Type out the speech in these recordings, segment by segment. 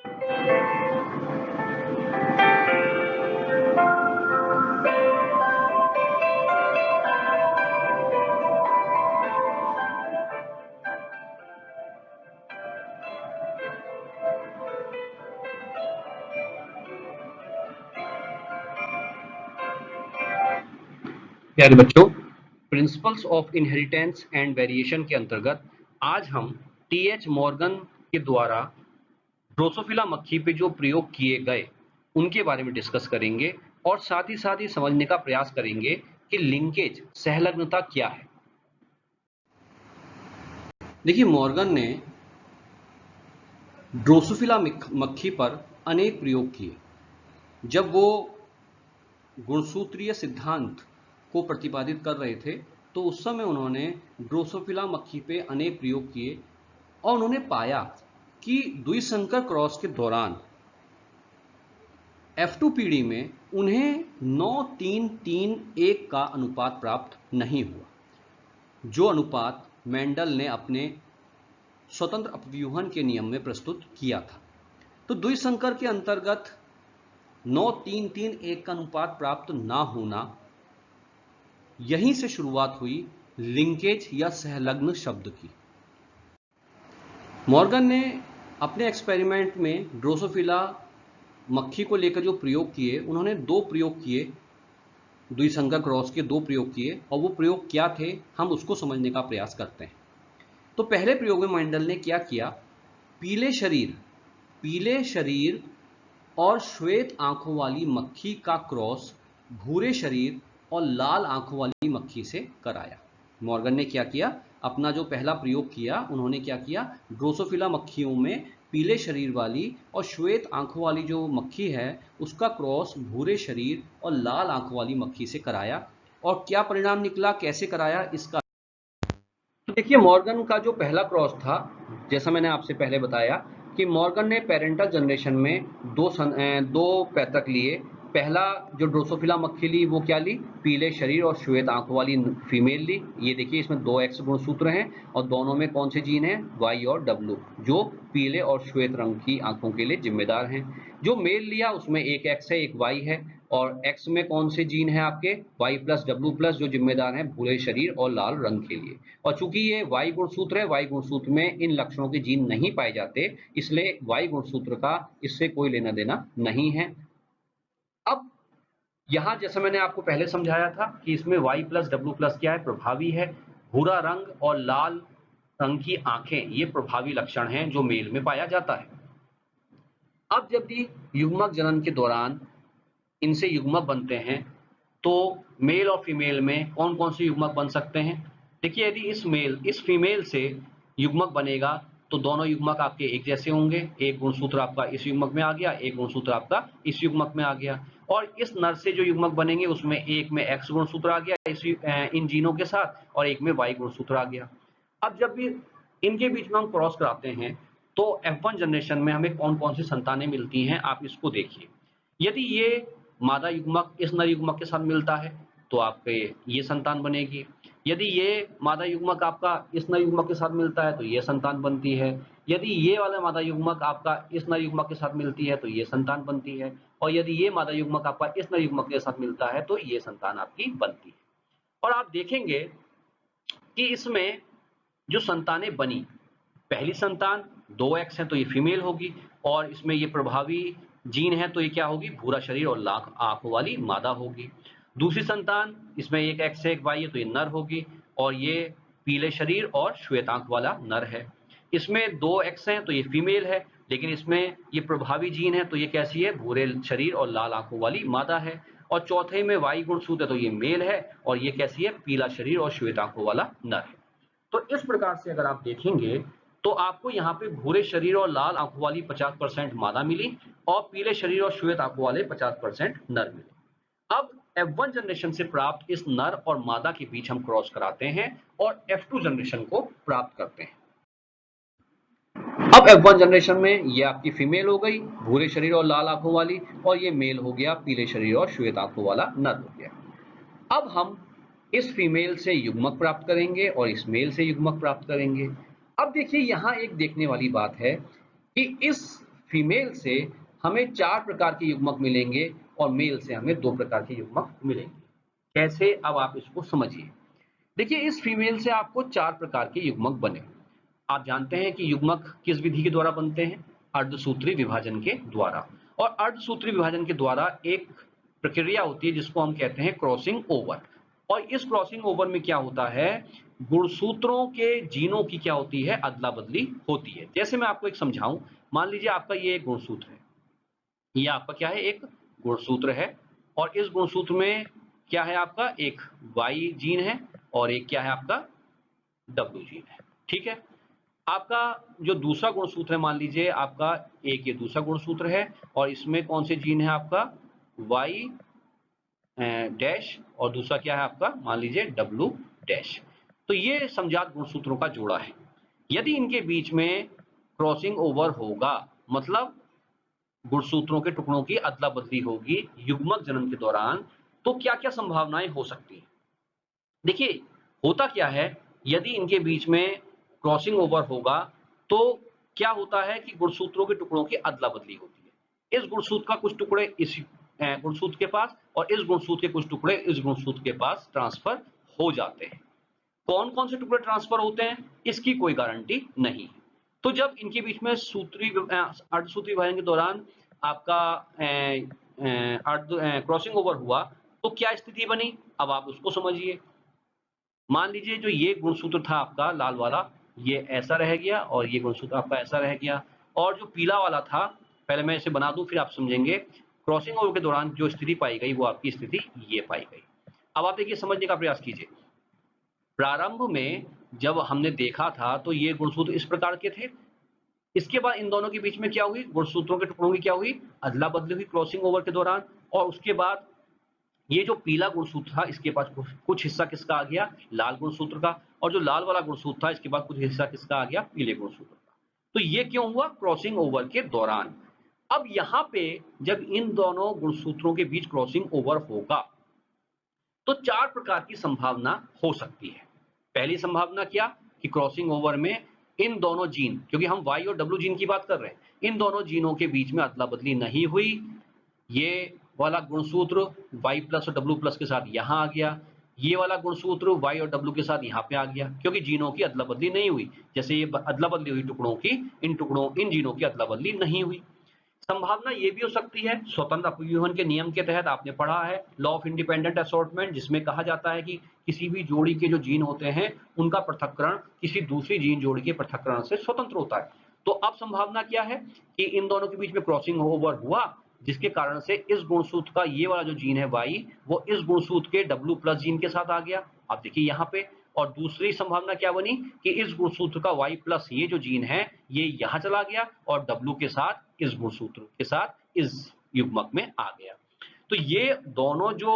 प्यारे बच्चों, principles of inheritance and variation के अंतर्गत आज हम टी.एच. मॉर्गन के द्वारा ड्रोसोफिला मक्खी पे जो प्रयोग किए गए उनके बारे में डिस्कस करेंगे और साथ ही समझने का प्रयास करेंगे कि लिंकेज सहलग्नता क्या है। देखिए, मॉर्गन ने ड्रोसोफिला मक्खी पर अनेक प्रयोग किए। जब वो गुणसूत्रीय सिद्धांत को प्रतिपादित कर रहे थे तो उस समय उन्होंने ड्रोसोफिला मक्खी पे अनेक प्रयोग किए और उन्होंने पाया कि द्विसंकर क्रॉस के दौरान F2 पीढ़ी में उन्हें 9-3-3-1 का अनुपात प्राप्त नहीं हुआ, जो अनुपात मेंडल ने अपने स्वतंत्र अपव्यूहन के नियम में प्रस्तुत किया था। तो द्विसंकर के अंतर्गत 9-3-3-1 का अनुपात प्राप्त ना होना, यहीं से शुरुआत हुई लिंकेज या सहलग्न शब्द की। मॉर्गन ने अपने एक्सपेरिमेंट में ड्रोसोफिला मक्खी को लेकर जो प्रयोग किए, उन्होंने दो प्रयोग किए, द्विसंकर क्रॉस के दो प्रयोग किए, और वो प्रयोग क्या थे हम उसको समझने का प्रयास करते हैं। तो पहले प्रयोग में मेंडल ने क्या किया, पीले शरीर और श्वेत आंखों वाली मक्खी का क्रॉस भूरे शरीर और लाल आंखों वाली मक्खी से कराया। मॉर्गन ने क्या किया, अपना जो पहला प्रयोग किया, उन्होंने क्या किया, ड्रोसोफिला मक्खियों में पीले शरीर वाली और श्वेत आंखों वाली जो मक्खी है उसका क्रॉस भूरे शरीर और लाल आंखों वाली मक्खी से कराया। और क्या परिणाम निकला, कैसे कराया, इसका तो देखिए, मॉर्गन का जो पहला क्रॉस था, जैसा मैंने आपसे पहले बताया कि मॉर्गन ने पेरेंटल जनरेशन में दो पैतृक लिए। पहला जो ड्रोसोफिला मक्खी ली वो क्या ली, पीले शरीर और श्वेत आंखों वाली फीमेल ली। ये देखिए, इसमें 2X गुणसूत्र हैं और दोनों में कौन से जीन हैं, Y और W, जो पीले और श्वेत रंग की आंखों के लिए जिम्मेदार हैं। जो मेल लिया उसमें एक X है एक Y है, और X में कौन से जीन है आपके, Y प्लस W प्लस, जो जिम्मेदार हैं भूरे शरीर और लाल रंग के लिए। और चूंकि ये Y गुणसूत्र है, Y गुणसूत्र में इन लक्षणों के जीन नहीं पाए जाते, इसलिए Y गुणसूत्र का इससे कोई लेना देना नहीं है। अब यहां जैसा मैंने आपको पहले समझाया था कि इसमें Y प्लस W प्लस क्या है, प्रभावी है। भूरा रंग और लाल रंग की आंखें, ये प्रभावी लक्षण हैं जो मेल में पाया जाता है। अब जब भी युग्मक जनन के दौरान इनसे युग्मक बनते हैं तो मेल और फीमेल में कौन कौन से युग्मक बन सकते हैं। देखिए, यदि इस फीमेल से युग्मक बनेगा तो दोनों युग्मक आपके एक जैसे होंगे। एक गुणसूत्र आपका इस युग्मक में आ गया, एक गुणसूत्र आपका इस युग्मक में आ गया। और इस नर से जो युग्मक बनेंगे उसमें एक में X गुणसूत्र आ गया इन जीनों के साथ, और एक में Y गुणसूत्र आ गया। अब जब भी इनके बीच में हम क्रॉस कराते हैं तो F1 जनरेशन में हमें कौन कौन सी संतानें मिलती हैं, आप इसको देखिए। यदि ये मादा युग्मक इस नर युग्मक के साथ मिलता है तो आपके ये संतान बनेगी। यदि ये मादा युग्मक आपका इस नर युग्मक के साथ मिलता है तो ये संतान बनती है। यदि ये वाला मादा युग्मक आपका इस नर युग्मक के साथ मिलती है तो ये संतान बनती है। और यदि ये मादा युग्मक आपका इस नर युग्मक के साथ मिलता है तो ये संतान आपकी बनती है। और आप देखेंगे कि इसमें जो संतानें बनी, पहली संतान 2X है तो ये फीमेल होगी, और इसमें ये प्रभावी जीन है तो ये क्या होगी, भूरा शरीर और लाल आंखों वाली मादा होगी। दूसरी संतान, इसमें एक X है एक Y है तो ये नर होगी, और ये पीले शरीर और श्वेत आंख वाला नर है। इसमें 2X है तो ये फीमेल है, लेकिन इसमें ये प्रभावी जीन है तो ये कैसी है, भूरे शरीर और लाल आंखों वाली मादा है। और चौथे में Y गुणसूत्र है तो ये मेल है, और ये कैसी है, पीला शरीर और श्वेत आंखों वाला नर है। तो इस प्रकार से अगर आप देखेंगे तो आपको यहाँ पे भूरे शरीर और लाल आंखों वाली 50% मादा मिली और पीले शरीर और श्वेत आंखों वाले 50% नर मिले। अब F1 जनरेशन से प्राप्त इस नर और मादा के बीच हम क्रॉस कराते हैं और F2 जनरेशन को प्राप्त करते हैं। अब F1 जनरेशन में ये आपकी फीमेल हो गई, भूरे शरीर और लाल आंखों वाली, और ये मेल हो गया, पीले शरीर और श्वेत आंखों वाला नर हो गया। अब हम इस फीमेल से युग्मक प्राप्त करेंगे और इस मेल से युग्मक प्राप्त करेंगे। अब देखिए, यहाँ एक देखने वाली बात है कि इस फीमेल से हमें 4 प्रकार के युग्मक मिलेंगे और मेल से हमें 2 प्रकार के युग्मक मिलेंगे। कैसे, अब आप इसको समझिए। देखिए, इस फीमेल से आपको 4 प्रकार के युग्मक बने। आप जानते हैं कि युग्मक किस विधि के द्वारा बनते हैं? अर्धसूत्री विभाजन के द्वारा। और अर्धसूत्री विभाजन के द्वारा एक प्रक्रिया होती है जिसको हम कहते हैं क्रॉसिंग ओवर। और इस क्रॉसिंग ओवर में क्या होता है, गुणसूत्रों के जीनों की क्या होती है, अदला बदली होती है। जैसे मैं आपको एक समझाऊं, मान लीजिए आपका ये एक गुणसूत्र है, ये आपका क्या है, एक गुणसूत्र है, और इस गुणसूत्र में क्या है, आपका एक वाई जीन है और एक क्या है, आपका डब्ल्यू जीन है। ठीक है, आपका जो दूसरा गुणसूत्र है, मान लीजिए आपका एक ये दूसरा गुणसूत्र है और इसमें कौन से जीन है, आपका वाई डैश और दूसरा क्या है, आपका मान लीजिए डब्ल्यू डैश। तो ये समजात गुणसूत्रों का जोड़ा है। यदि इनके बीच में क्रॉसिंग ओवर होगा, मतलब गुणसूत्रों के टुकड़ों की अदला बदली होगी युग्मक जन्म के दौरान, तो क्या क्या संभावनाएं हो सकती हैं। देखिए, होता क्या है, यदि इनके बीच में क्रॉसिंग ओवर होगा तो क्या होता है कि गुणसूत्रों के टुकड़ों की अदला बदली होती है। इस गुणसूत्र का कुछ टुकड़े इस गुणसूत्र के पास और इस गुणसूत्र के कुछ टुकड़े इस गुणसूत्र के पास ट्रांसफर हो जाते हैं। कौन कौन से टुकड़े ट्रांसफर होते हैं, इसकी कोई गारंटी नहीं है। तो जब इनके बीच में अर्धसूत्री विभाजन के दौरान आपका क्रॉसिंग ओवर हुआ तो क्या स्थिति बनी, अब आप उसको समझिए। मान लीजिए जो ये गुणसूत्र था आपका लाल वाला, ये ऐसा रह गया और ये गुणसूत्र आपका ऐसा रह गया, और जो पीला वाला था, पहले मैं इसे बना दूं फिर आप समझेंगे। क्रॉसिंग ओवर के दौरान जो स्थिति पाई गई वो आपकी स्थिति ये पाई गई। अब आप देखिए, समझने का प्रयास कीजिए। प्रारंभ में जब हमने देखा था तो ये गुणसूत्र इस प्रकार के थे। इसके बाद इन दोनों के बीच में क्या हुई, गुणसूत्रों के टुकड़ों की क्या हुई, अदला बदली हुई क्रॉसिंग ओवर के दौरान। और उसके बाद ये जो पीला गुणसूत्र था इसके पास कुछ हिस्सा किसका आ गया, लाल गुणसूत्र का, और जो लाल वाला गुणसूत्र था इसके बाद कुछ हिस्सा किसका आ गया, पीले गुणसूत्र का। तो ये क्यों हुआ, क्रॉसिंग ओवर के दौरान। अब यहाँ पे जब इन दोनों गुणसूत्रों के बीच क्रॉसिंग ओवर होगा तो 4 प्रकार की संभावना हो सकती है। पहली संभावना क्या, कि क्रॉसिंग ओवर में इन दोनों जीन, क्योंकि हम वाई और डब्ल्यू जीन की बात कर रहे हैं, इन दोनों जीनों के बीच में अदला बदली नहीं हुई। ये वाला गुणसूत्र वाई प्लस और डब्ल्यू प्लस के साथ यहां आ गया, ये वाला गुणसूत्र वाई और डब्ल्यू के साथ यहाँ पे आ गया, क्योंकि जीनों की अदला बदली नहीं हुई। जैसे ये अदला बदली हुई टुकड़ों की, इन जीनों की अदला बदली नहीं हुई। संभावना ये भी हो सकती है, स्वतंत्र अपव्यूहन के नियम के तहत आपने पढ़ा है लॉ ऑफ इंडिपेंडेंट असॉर्टमेंट, जिसमें कहा जाता है कि किसी भी जोड़ी के जो जीन होते हैं उनका पृथक्करण किसी दूसरी जीन जोड़ी के पृथक्करण से स्वतंत्र होता है। तो अब संभावना क्या है कि इन दोनों के बीच में क्रॉसिंग ओवर हुआ, जिसके कारण से इस गुणसूत्र का ये वाला जो जीन है वाई, वो इस गुणसूत्र के डब्ल्यू प्लस जीन के साथ आ गया। आप देखिए यहाँ पे, और दूसरी संभावना क्या बनी कि इस गुणसूत्र का वाई प्लस ये जो जीन है ये यहां चला गया और डब्ल्यू के साथ इस गुणसूत्र के साथ इस युग्मक में आ गया। तो ये दोनों जो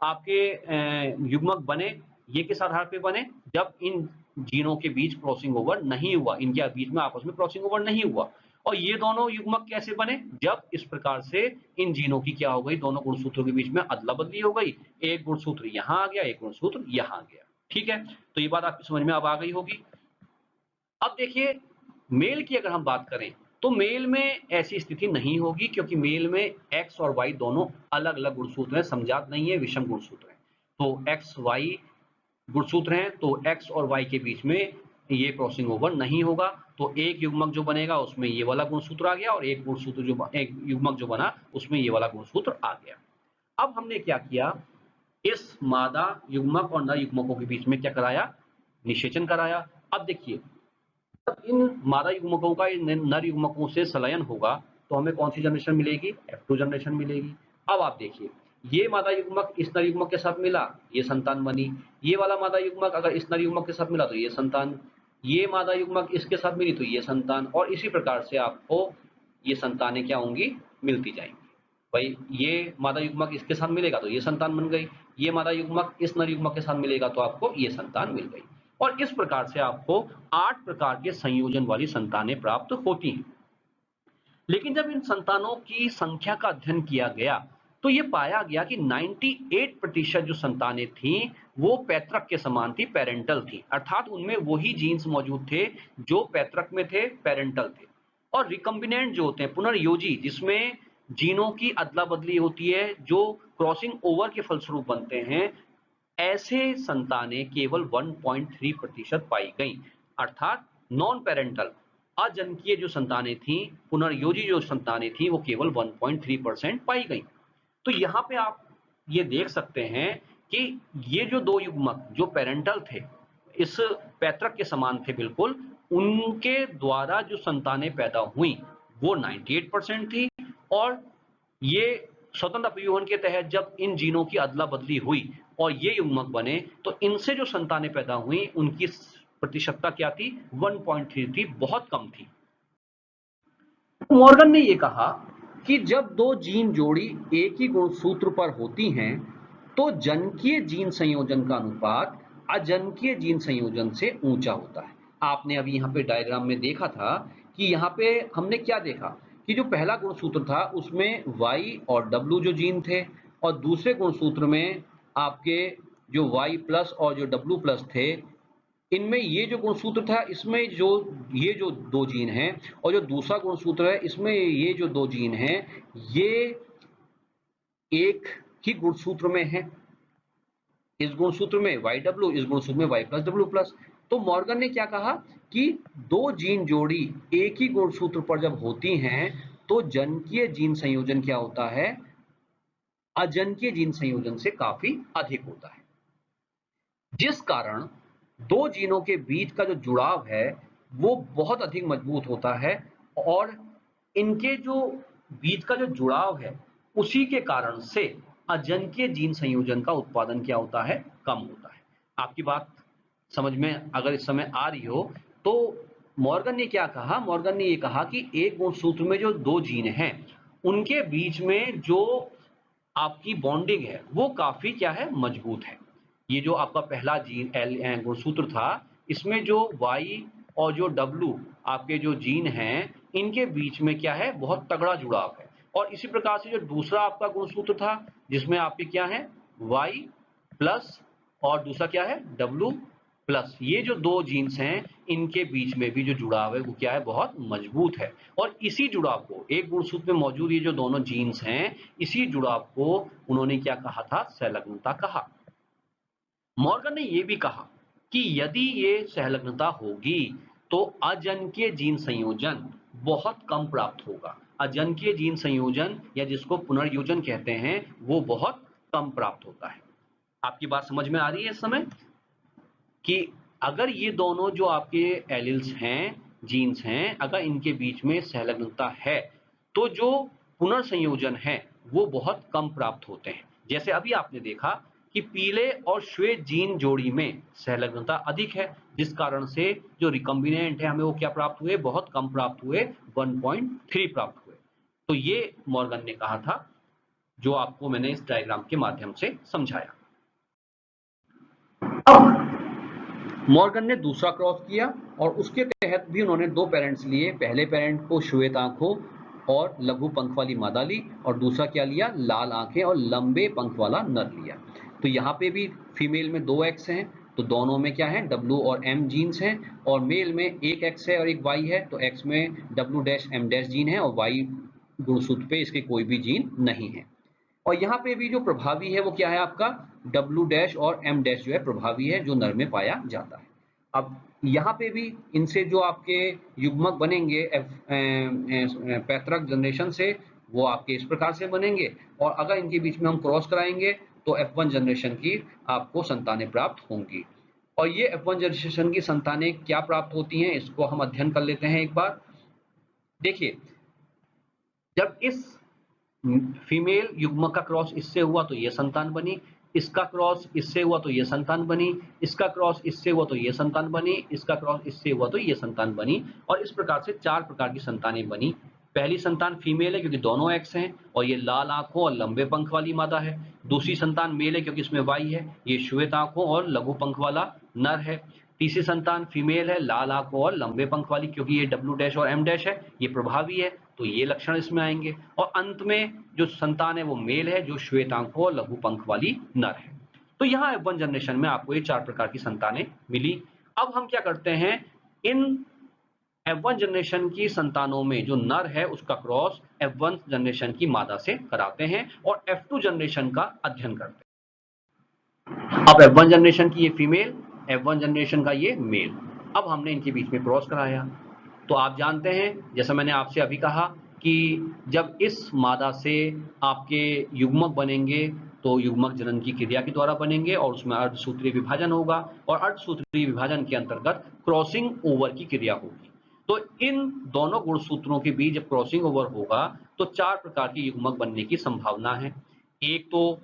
आपके युग्मक बने, ये किस आधार पे बने, जब इन जीनों के बीच क्रॉसिंग ओवर नहीं हुआ, इनके बीच में आपस में क्रॉसिंग ओवर नहीं हुआ। और ये दोनों युग्मक कैसे बने, जब इस प्रकार से इन जीनों की क्या हो गई, दोनों गुणसूत्रों के बीच में अदला बदली हो गई, एक गुणसूत्र यहां आ गया, एक गुणसूत्र यहां आ गया। ठीक है, तो ये बात आपकी समझ में अब आ गई होगी। अब देखिए, मेल की अगर हम बात करें तो मेल में ऐसी स्थिति नहीं होगी, क्योंकि मेल में एक्स और वाई दोनों अलग अलग गुणसूत्र हैं, समजात नहीं है, विषम गुणसूत्र है। तो एक्स वाई गुणसूत्र हैं, तो एक्स और वाई के बीच में ये क्रॉसिंग ओवर नहीं होगा। तो एक युग्मक जो बनेगा उसमें ये वाला गुणसूत्र आ गया, और एक युग्मक जो बना उसमें ये वाला गुणसूत्र आ गया। अब हमने क्या किया, इस मादा युग्मक और नर युग्मकों के बीच में क्या कराया, निषेचन कराया। अब देखिए, जब इन मादा युग्मकों का नर युग्मकों से संलयन होगा तो हमें कौन सी जनरेशन मिलेगी, F2 जनरेशन मिलेगी। अब आप देखिए, ये मादा युग्मक इस नर युग्मक के साथ मिला, ये संतान बनी। ये वाला मादा युग्मक अगर इस नर युग्मक के साथ मिला तो ये संतान, ये मादा युग्मक इसके साथ मिली तो ये संतान, और इसी प्रकार से आपको ये संतानें क्या होंगी, मिलती जाएंगी। भाई ये मादा युग्मक इसके साथ मिलेगा तो ये संतान बन गई, ये मादा युग्मक इस नर युग्मक के साथ मिलेगा तो आपको ये संतान मिल गई। और इस प्रकार से आपको 8 प्रकार के संयोजन वाली संतानें प्राप्त होती हैं। लेकिन जब इन संतानों की संख्या का अध्ययन किया गया तो ये पाया गया कि 98% जो संतानें थीं वो पैतृक के समान थी, पेरेंटल थी, अर्थात उनमें वही जीन्स मौजूद थे जो पैतृक में थे, पेरेंटल थे। और रिकम्बिनेंट जो होते हैं, पुनर्योजी, जिसमें जीनों की अदला बदली होती है जो क्रॉसिंग ओवर के फलस्वरूप बनते हैं, ऐसे संतानें केवल 1.3% पाई गई। अर्थात नॉन पेरेंटल अजनकीय जो संतानें थी, पुनर्योजी जो संतानें थी, वो केवल 1.3% पाई गई। तो यहाँ पे आप ये देख सकते हैं कि ये जो दो युग्मक जो पेरेंटल थे, इस पैतृक के समान थे बिल्कुल, उनके द्वारा जो संतानें पैदा हुई वो 98% थी, और ये स्वतंत्र अपयूहन के तहत जब इन जीनों की अदला बदली हुई और ये युग्मक बने, तो इनसे जो संतानें पैदा हुई उनकी प्रतिशतता क्या थी? 1.3 थी, बहुत कम थी। मॉर्गन ने यह कहा कि जब दो जीन जोड़ी एक ही गुणसूत्र पर होती हैं, तो जन्कीय जीन संयोजन का अनुपात अजन्कीय जीन संयोजन से ऊंचा होता है। आपने अभी यहाँ पे डायग्राम में देखा था कि यहाँ पे हमने क्या देखा कि जो पहला गुणसूत्र था उसमें Y और W जो जीन थे, और दूसरे गुणसूत्र में आपके जो Y प्लस और जो W प्लस थे, इनमें ये जो गुणसूत्र था इसमें जो ये जो दो जीन हैं, और जो दूसरा गुणसूत्र है इसमें ये जो दो जीन हैं, ये एक ही गुणसूत्र में है। इस गुणसूत्र में YW, इस गुणसूत्र में Y प्लस W प्लस। तो मॉर्गन ने क्या कहा कि दो जीन जोड़ी एक ही गुणसूत्र पर जब होती हैं, तो जन्कीय जीन संयोजन क्या होता है? अजन्कीय जीन संयोजन से काफी अधिक होता है, जिस कारण दो जीनों के बीच का जो जुड़ाव है वो बहुत अधिक मजबूत होता है, और इनके जो बीच का जो जुड़ाव है उसी के कारण से अजन्कीय जीन संयोजन का उत्पादन क्या होता है? कम होता है। आपकी बात समझ में अगर इस समय आ रही हो तो मॉर्गन ने क्या कहा? मॉर्गन ने ये कहा कि एक गुणसूत्र में जो दो जीन हैं उनके बीच में जो आपकी बॉन्डिंग है वो काफी क्या है? मजबूत है। ये जो आपका पहला जीन गुणसूत्र था, इसमें जो Y और जो W आपके जो जीन हैं, इनके बीच में क्या है? बहुत तगड़ा जुड़ाव है। और इसी प्रकार से जो दूसरा आपका गुणसूत्र था जिसमें आपके क्या है? Y प्लस और दूसरा क्या है? W plus. ये जो दो जीन्स हैं इनके बीच में भी जो जुड़ाव है वो क्या है? बहुत मजबूत है। और इसी जुड़ाव को, एक गुणसूत्र में मौजूद ये जो दोनों जीन्स हैं, इसी जुड़ाव को उन्होंने क्या कहा था? सहलग्नता कहा। मॉर्गन ने यह भी कहा कि यदि ये सहलग्नता होगी तो अजन्कीय जीन संयोजन बहुत कम प्राप्त होगा। अजन्कीय जीन संयोजन या जिसको पुनर्योजन कहते हैं वो बहुत कम प्राप्त होता है। आपकी बात समझ में आ रही है इस समय कि अगर ये दोनों जो आपके एलिल्स हैं, जीन्स हैं, अगर इनके बीच में सहलग्नता है तो जो पुनर्संयोजन है वो बहुत कम प्राप्त होते हैं। जैसे अभी आपने देखा कि पीले और श्वेत जीन जोड़ी में सहलग्नता अधिक है, जिस कारण से जो रिकम्बिनेंट है हमें वो क्या प्राप्त हुए? बहुत कम प्राप्त हुए, 1.3 प्राप्त हुए। तो ये मॉर्गन ने कहा था, जो आपको मैंने इस डायग्राम के माध्यम से समझाया। अब मॉर्गन ने दूसरा क्रॉस किया और उसके तहत भी उन्होंने दो पेरेंट्स लिए। पहले पेरेंट को श्वेत आंखों और लघु पंख वाली मादा ली, और दूसरा क्या लिया? लाल आंखें और लंबे पंख वाला नर लिया। तो यहाँ पे भी फीमेल में दो एक्स हैं, तो दोनों में क्या है? W और M जीन्स हैं, और मेल में एक एक्स है और एक Y है, तो एक्स में W dash M dash gene है और Y गुणसूत्र पे इसके कोई भी जीन नहीं है। और यहाँ पे भी जो प्रभावी है वो क्या है आपका? W डैश और M डैश जो है प्रभावी है, जो नर में पाया जाता है। अब यहाँ पे भी इनसे जो आपके युग्मक बनेंगे पैतृक जनरेशन से, वो आपके इस प्रकार से बनेंगे, और अगर इनके बीच में हम क्रॉस कराएंगे तो F1 जनरेशन की आपको संतानें प्राप्त होंगी। और ये F1 जनरेशन की संतानें क्या प्राप्त होती हैं, इसको हम अध्ययन कर लेते हैं एक बार। देखिए, जब इस फीमेल युग्मक का क्रॉस इससे हुआ तो ये संतान बनी, इसका क्रॉस इससे हुआ तो ये संतान बनी, इसका क्रॉस इससे हुआ तो ये संतान बनी, इसका क्रॉस इससे हुआ तो ये संतान बनी, और इस प्रकार से चार प्रकार की संतानें बनी। पहली संतान फीमेल है क्योंकि दोनों एक्स हैं और ये लाल आंखों और लंबे पंख वाली मादा है। दूसरी संतान मेल है क्योंकि इसमें वाई है, ये श्वेत आंखों और लघु पंख वाला नर है। तीसरी संतान फीमेल है, लाल आंखों और लंबे पंख वाली, क्योंकि ये W डैश और M डैश है, ये प्रभावी है, तो ये लक्षण इसमें आएंगे। और अंत में जो संतान है वो मेल है, जो श्वेत आंखों और लघु पंख वाली नर है। तो यहाँ F1 जनरेशन में आपको ये चार प्रकार की संतानें मिली। अब हम क्या करते हैं, इन F1 जनरेशन की संतानों में जो नर है उसका क्रॉस F1 जनरेशन की मादा से कराते हैं और F2 जनरेशन का अध्ययन करते हैं। अब F1 जनरेशन की ये फीमेल, F1 जनरेशन का ये मेल, अब हमने इनके बीच में क्रॉस कराया। तो आप जानते हैं, जैसा मैंने आपसे अभी कहा कि जब इस मादा से आपके युग्मक बनेंगे तो युग्मक जनन की क्रिया के द्वारा बनेंगे और उसमें अर्धसूत्रीय विभाजन होगा और अर्धसूत्रीय विभाजन के अंतर्गत क्रॉसिंग ओवर की क्रिया होगी। तो इन दोनों गुणसूत्रों के बीच जब क्रॉसिंग ओवर होगा तो 4 प्रकार के युग्मक बनने की संभावना है। एक तो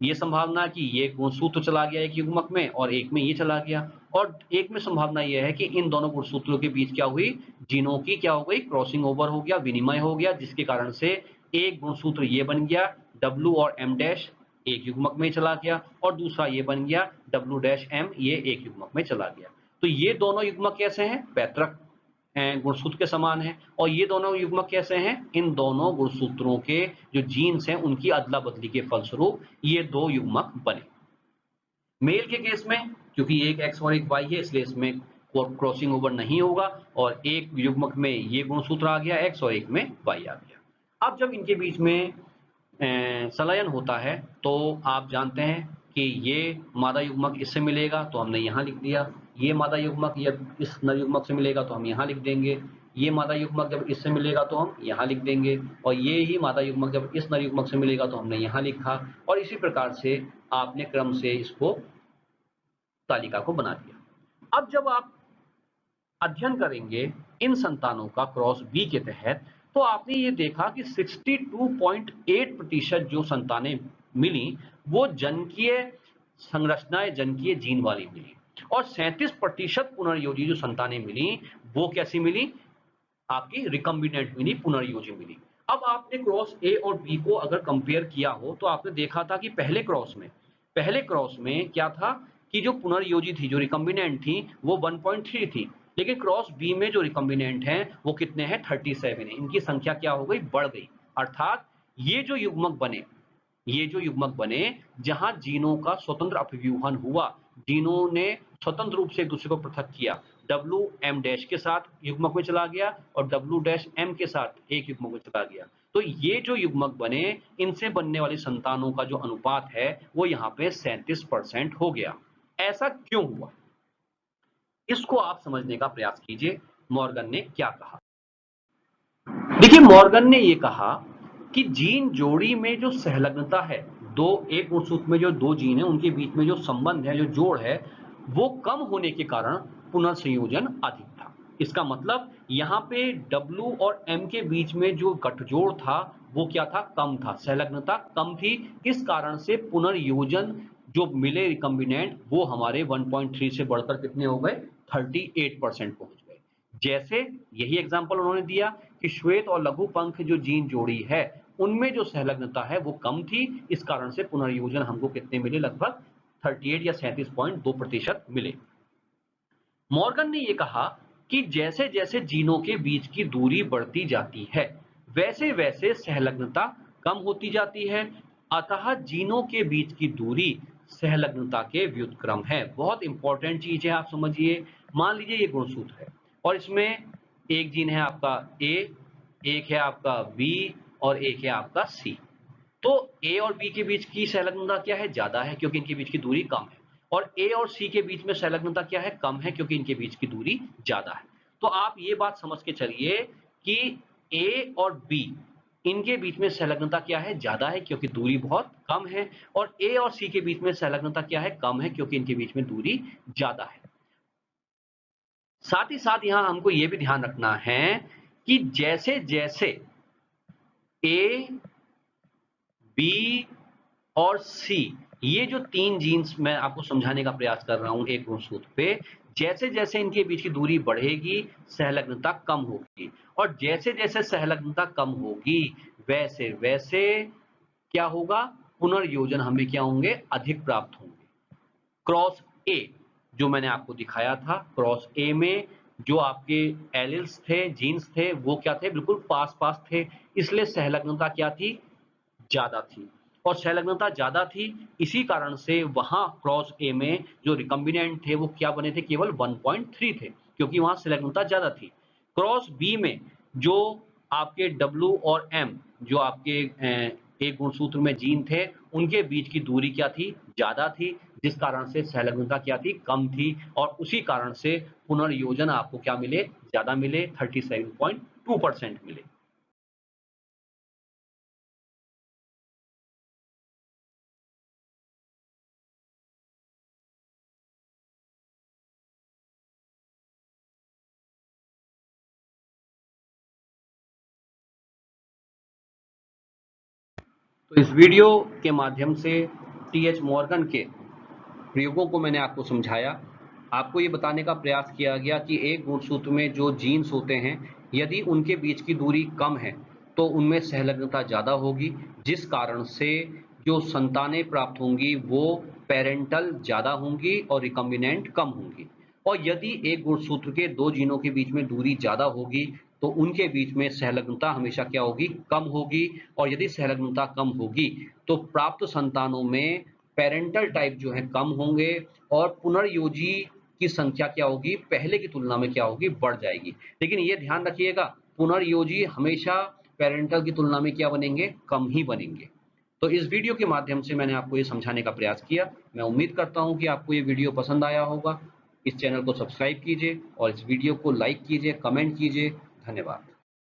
ये संभावना कि ये गुणसूत्र चला गया एक युग्मक में और एक में ये चला गया, और एक में संभावना ये है कि इन दोनों गुणसूत्रों के बीच क्या हुई, जीनों की क्या हो गई, क्रॉसिंग ओवर हो गया, विनिमय हो गया, जिसके कारण से एक गुणसूत्र ये बन गया W और M डैश एक युग्मक में चला गया और दूसरा ये बन गया W डैश M, ये एक युग्मक में चला गया। तो ये दोनों युग्मक कैसे हैं, पैतृक गुणसूत्र के समान है। और ये दोनों युग्मक कैसे हैं, इन दोनों गुणसूत्रों के जो जीन्स हैं उनकी अदला बदली के फलस्वरूप ये दो युग्मक बने। मेल के केस में क्योंकि एक एक्स और एक वाई है इसलिए इसमें क्रॉसिंग ओवर नहीं होगा और एक युग्मक में ये गुणसूत्र आ गया एक्स और एक में वाई आ गया। अब जब इनके बीच में संलयन होता है तो आप जानते हैं कि ये मादा युग्मक इससे मिलेगा तो हमने यहाँ लिख दिया, ये मादा युग्मक या इस नर युग्मक से मिलेगा तो हम यहाँ लिख देंगे, ये मादा युग्मक जब इससे मिलेगा तो हम यहाँ लिख देंगे और ये ही मादा युग्मक जब इस नर युग्मक से मिलेगा तो हमने यहाँ लिखा, और इसी प्रकार से आपने क्रम से इसको तालिका को बना दिया। अब जब आप अध्ययन करेंगे इन संतानों का क्रॉस बी के तहत तो आपने ये देखा कि 62.8% जो संतानें मिली वो जनकीय संरचना जनकीय जीन वाली मिली और 37% पुनर्योजी जो संतानें मिली वो कैसी मिली, आपकी रिकम्बिनेंट मिली, पुनर्योजी मिली। अब आपने क्रॉस ए और बी को अगर कंपेयर किया हो तो आपने देखा था कि पहले क्रॉस में क्या था कि जो पुनर्योजी थी, जो रिकम्बिनेंट थी वो 1.3 थी, लेकिन क्रॉस बी में जो रिकम्बिनेंट हैं वो कितने हैं, 37 है। इनकी संख्या क्या हो गई, बढ़ गई। अर्थात ये जो युग्मक बने जहां जीनों का स्वतंत्र अपव्यूहन हुआ, जीनों ने स्वतंत्र रूप से एक दूसरे को पृथक किया, W M डैश के साथ युग्मक में चला गया और W डैश M के साथ एक युग्मक में चला गया। तो ये जो युग्मक बने इनसे बनने वाली संतानों का जो अनुपात है वो यहाँ पे 37% हो गया। ऐसा क्यों हुआ, इसको आप समझने का प्रयास कीजिए। मॉर्गन ने क्या कहा, देखिए मॉर्गन ने ये कहा कि जीन जोड़ी में जो संलग्नता है, एक गुणसूत्र में जो दो जीन है उनके बीच में जो संबंध है, जो जोड़ है, वो कम होने के कारण पुनर्संयोजन अधिक था। इसका मतलब यहाँ पे W और M के बीच में जो गठजोड़ था वो क्या था, कम था, संलग्नता कम थी। इस कारण से पुनर्योजन जो मिले रिकम्बिनेंट वो हमारे 1.3 से बढ़कर कितने हो गए, 38% पहुंच गए। जैसे यही एग्जांपल उन्होंने दिया कि श्वेत और लघु पंख जो जीन जोड़ी है उनमें जो संलग्नता है वो कम थी, इस कारण से पुनर्योजन हमको कितने मिले, लगभग 38 या 37.2% मिले। मॉर्गन ने यह कहा कि जैसे जैसे जीनों के बीच की दूरी बढ़ती जाती है वैसे वैसे संलग्नता कम होती जाती है, अतः जीनों के बीच की दूरी संलग्नता के व्युत्क्रम है। बहुत इंपॉर्टेंट चीज है, आप समझिए। मान लीजिए ये गुणसूत्र है और इसमें एक जीन है आपका A, एक है आपका B और एक है आपका C। तो A और B के बीच की संलग्नता क्या है, ज्यादा है क्योंकि इनके बीच की दूरी कम है, और A और C के बीच में संलग्नता क्या है, कम है क्योंकि इनके बीच की दूरी ज्यादा है। तो आप ये बात समझ के चलिए कि A और B इनके बीच में संलग्नता क्या है, ज्यादा है क्योंकि दूरी बहुत कम है, और A और C के बीच में संलग्नता क्या है, कम है क्योंकि इनके बीच में दूरी ज्यादा है। साथ ही साथ यहां हमको यह भी ध्यान रखना है कि जैसे जैसे A, B और C, ये जो तीन जीन्स मैं आपको समझाने का प्रयास कर रहा हूं एक गुणसूत्र पे, जैसे जैसे इनके बीच की दूरी बढ़ेगी संलग्नता कम होगी, और जैसे जैसे संलग्नता कम होगी वैसे वैसे क्या होगा, पुनर्योजन हमें क्या होंगे, अधिक प्राप्त होंगे। क्रॉस ए जो मैंने आपको दिखाया था, क्रॉस ए में जो आपके एलिल्स थे, जीन्स थे, वो क्या थे, बिल्कुल पास पास थे, इसलिए संलग्नता क्या थी, ज्यादा थी। और संलग्नता ज्यादा थी इसी कारण से वहां क्रॉस ए में जो रिकम्बिनेंट थे वो क्या बने थे, केवल 1.3 थे क्योंकि वहां संलग्नता ज्यादा थी। क्रॉस बी में जो आपके W और M जो आपके एक गुणसूत्र में जीन थे, उनके बीच की दूरी क्या थी? ज्यादा थी, जिस कारण से संलग्नता क्या थी? कम थी, और उसी कारण से पुनर्योजन आपको क्या मिले? ज्यादा मिले, 37.2% मिले। तो इस वीडियो के माध्यम से टी.एच. मॉर्गन के प्रयोगों को मैंने आपको समझाया। आपको ये बताने का प्रयास किया गया कि एक गुणसूत्र में जो जीन्स होते हैं, यदि उनके बीच की दूरी कम है तो उनमें सहलग्नता ज़्यादा होगी, जिस कारण से जो संतानें प्राप्त होंगी वो पेरेंटल ज़्यादा होंगी और रिकम्बिनेंट कम होंगी। और यदि एक गुणसूत्र के दो जीनों के बीच में दूरी ज़्यादा होगी तो उनके बीच में सहलग्नता हमेशा क्या होगी? कम होगी। और यदि सहलग्नता कम होगी तो प्राप्त संतानों में पेरेंटल टाइप जो है कम होंगे और पुनर्योजी की संख्या क्या होगी? पहले की तुलना में क्या होगी? बढ़ जाएगी। लेकिन ये ध्यान रखिएगा, पुनर्योजी हमेशा पेरेंटल की तुलना में क्या बनेंगे? कम ही बनेंगे। तो इस वीडियो के माध्यम से मैंने आपको ये समझाने का प्रयास किया। मैं उम्मीद करता हूँ कि आपको ये वीडियो पसंद आया होगा। इस चैनल को सब्सक्राइब कीजिए और इस वीडियो को लाइक कीजिए, कमेंट कीजिए। धन्यवाद।